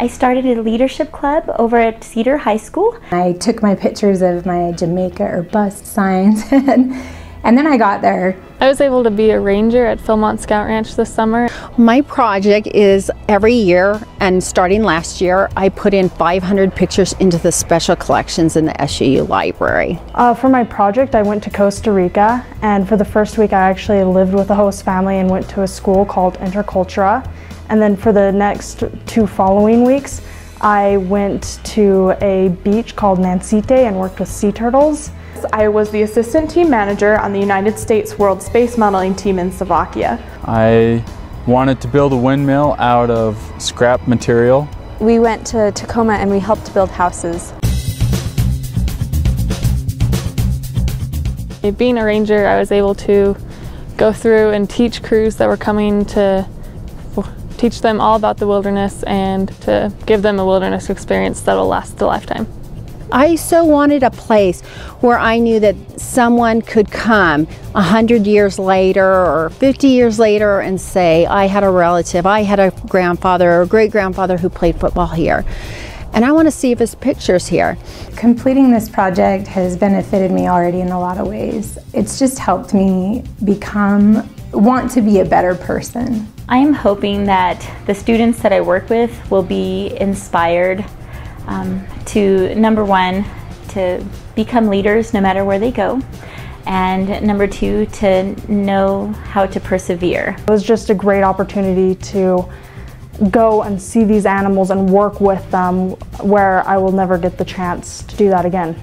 I started a leadership club over at Cedar High School. I took my pictures of my Jamaica or bust signs and then I got there. I was able to be a ranger at Philmont Scout Ranch this summer. My project is every year, and starting last year, I put in 500 pictures into the special collections in the SUU library. For my project, I went to Costa Rica, and for the first week I actually lived with a host family and went to a school called Intercultura. And then for the next 2 following weeks, I went to a beach called Nansite and worked with sea turtles. I was the assistant team manager on the United States World Space Modeling team in Slovakia. I wanted to build a windmill out of scrap material. We went to Tacoma and we helped build houses. Being a ranger, I was able to go through and teach crews that were coming to teach them all about the wilderness and to give them a wilderness experience that will last a lifetime. I so wanted a place where I knew that someone could come 100 years later or 50 years later and say, I had a relative, I had a grandfather or a great-grandfather who played football here. And I want to see if his picture's here. Completing this project has benefited me already in a lot of ways. It's just helped me want to be a better person. I am hoping that the students that I work with will be inspired to, number one, to become leaders no matter where they go, and number 2, to know how to persevere. It was just a great opportunity to go and see these animals and work with them where I will never get the chance to do that again.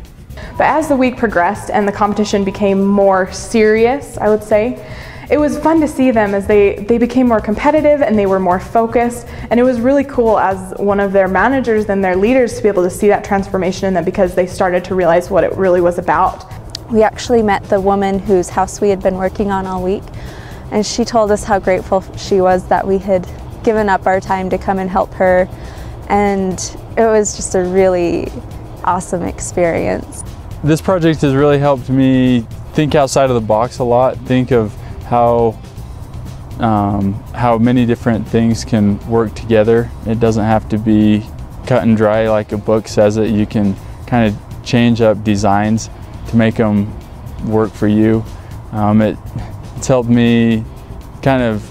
But as the week progressed and the competition became more serious, I would say, it was fun to see them as they became more competitive and they were more focused, and it was really cool as one of their managers and their leaders to be able to see that transformation in them because they started to realize what it really was about. We actually met the woman whose house we had been working on all week, and she told us how grateful she was that we had given up our time to come and help her, and it was just a really awesome experience. This project has really helped me think outside of the box a lot, think of how many different things can work together. It doesn't have to be cut and dry like a book says it. You can kind of change up designs to make them work for you. It's helped me kind of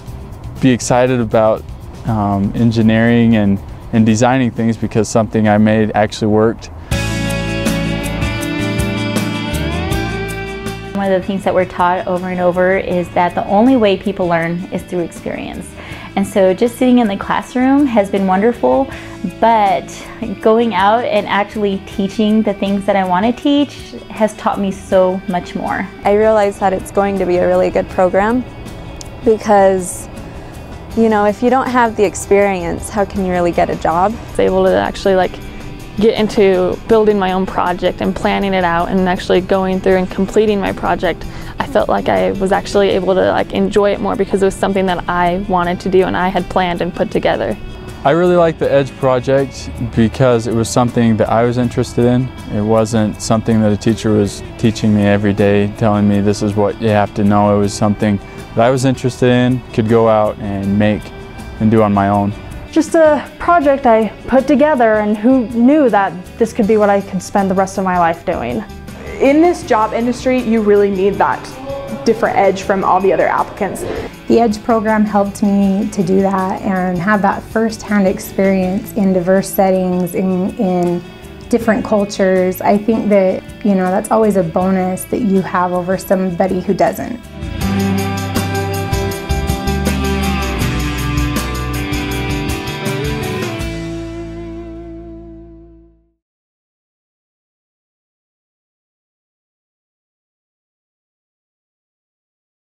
be excited about engineering and designing things because something I made actually worked. One of the things that we're taught over and over is that the only way people learn is through experience. And so just sitting in the classroom has been wonderful, but going out and actually teaching the things that I want to teach has taught me so much more. I realized that it's going to be a really good program because, you know, if you don't have the experience, how can you really get a job? I was able to actually get into building my own project and planning it out and actually going through and completing my project. I felt like I was actually able to enjoy it more because it was something that I wanted to do and I had planned and put together. I really liked the EDGE project because it was something that I was interested in. It wasn't something that a teacher was teaching me every day, telling me this is what you have to know. It was something that I was interested in, could go out and make and do on my own. Just a project I put together, and who knew that this could be what I could spend the rest of my life doing. In this job industry, you really need that different edge from all the other applicants. The EDGE program helped me to do that and have that first-hand experience in diverse settings, in different cultures. I think that, that's always a bonus that you have over somebody who doesn't.